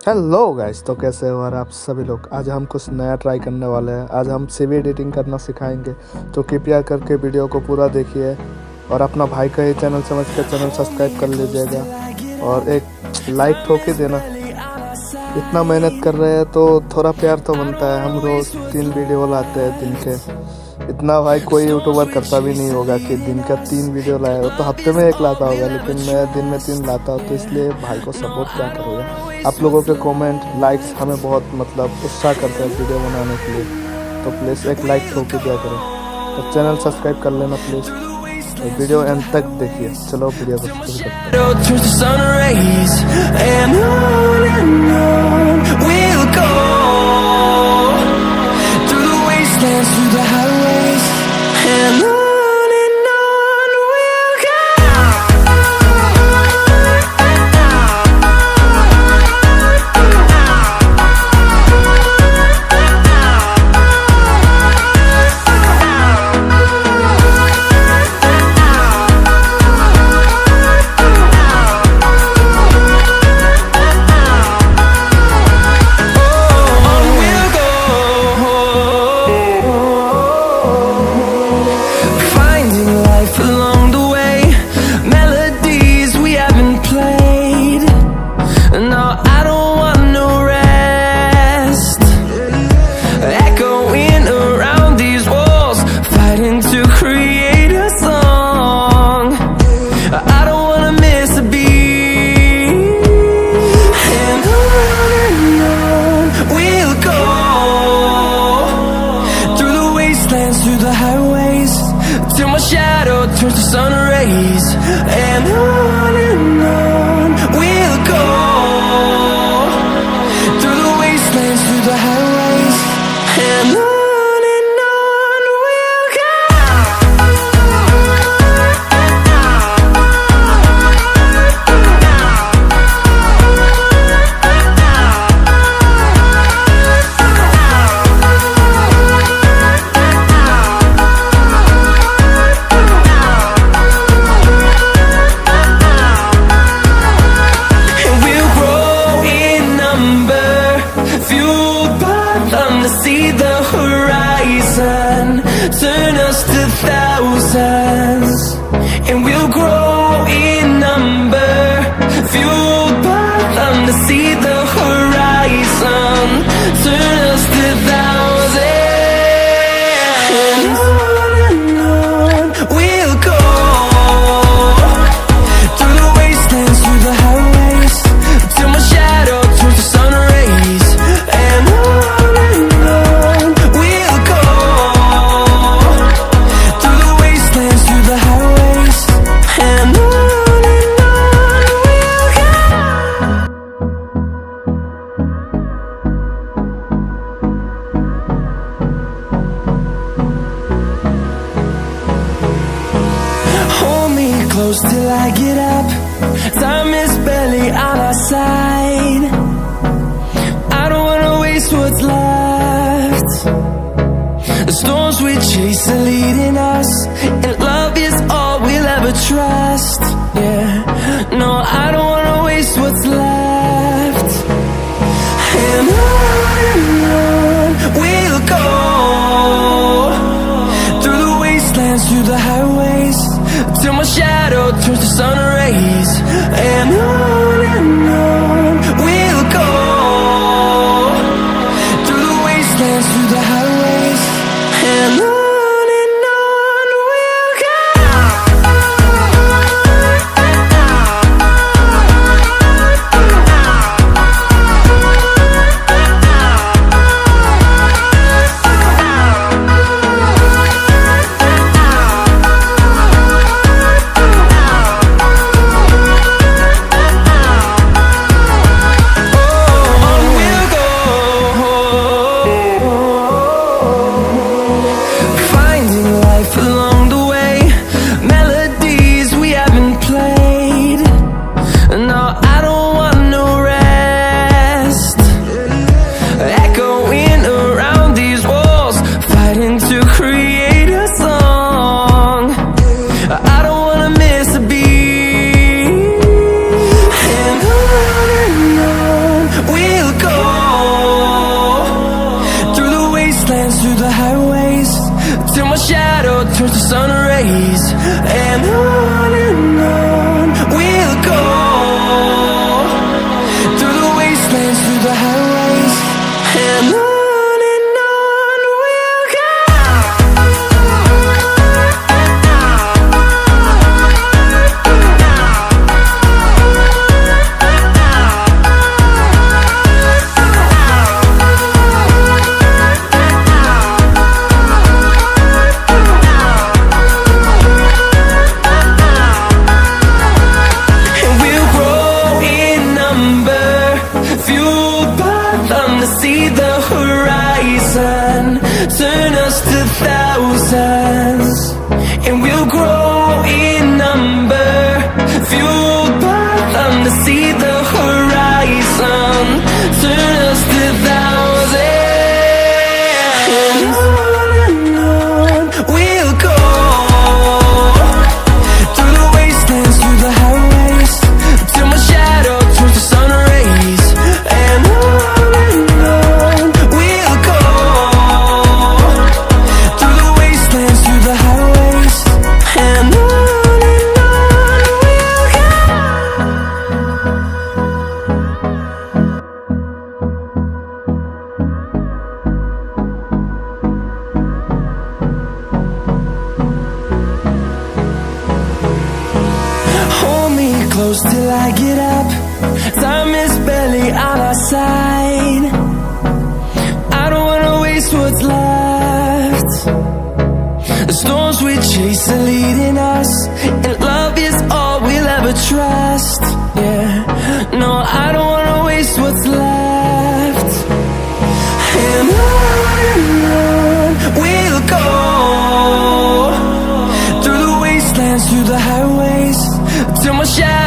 Hello guys, तो कैसे हो और आप सभी लोग। आज हम कुछ नया ट्राई करने वाले हैं। आज हम CV एडिटिंग करना सिखाएंगे, तो कृपया करके वीडियो को पूरा देखिए और अपना भाई का ही चैनल समझ कर चैनल सब्सक्राइब कर लीजिएगा और एक लाइक ठोक ही देना। इतना मेहनत कर रहे हैं तो थोड़ा प्यार तो बनता है। हम रोज़ 3 वीडियो लाते हैं दिन के। इतना भाई कोई यूट्यूबर करता भी नहीं होगा कि दिन का 3 वीडियो लाए। वो तो हफ्ते में 1 लाता होगा, लेकिन मैं दिन में 3 लाता हूँ। तो इसलिए भाई को सपोर्ट क्या करोगे। आप लोगों के कमेंट लाइक्स हमें बहुत उत्साह करते हैं वीडियो बनाने के लिए। तो प्लीज़ एक लाइक ठोक दिया करो। तो चैनल सब्सक्राइब कर लेना प्लीज़। तो वीडियो एंड तक देखिए। चलो वीडियो को शुरू करते हैं। Turns to sun rays, and on we'll go, through the wastelands, through the highways, and on we'll go. See the horizon, turn us to thousands, and we'll grow in number, fueled by them to see the horizon, turn us to thousands, and on we'll go, through the wastelands, through the highways, till my shadow turns to sun rays, and on close till I get up. Time is barely on our side. I don't wanna waste what's left. The storms we chase are leading us, and love is all we'll ever trust. Yeah, no, I don't wanna waste what's left. And on we'll go, through the wastelands, through the highways, till my shadow turns to sun rays, and on we'll go, through the wastelands, through the highways, and on we'll go. towards the sun rays, and on we'll go, through the wastelands, through the highways, and on we'll go. See the horizon, turn us to thousands, and we'll grow in number, fueled by them to see the horizon, turn us to thousands, and on we'll go, through the wastelands, through the highways, till my shadow turns to sun rays, and on close till I get up. Time is barely on our side. I don't wanna waste what's left. The storms we chase are leading us, and love is all we'll ever trust. Yeah, no, I don't wanna waste what's left. And on we'll go, through the wastelands, through the highways, till my shadow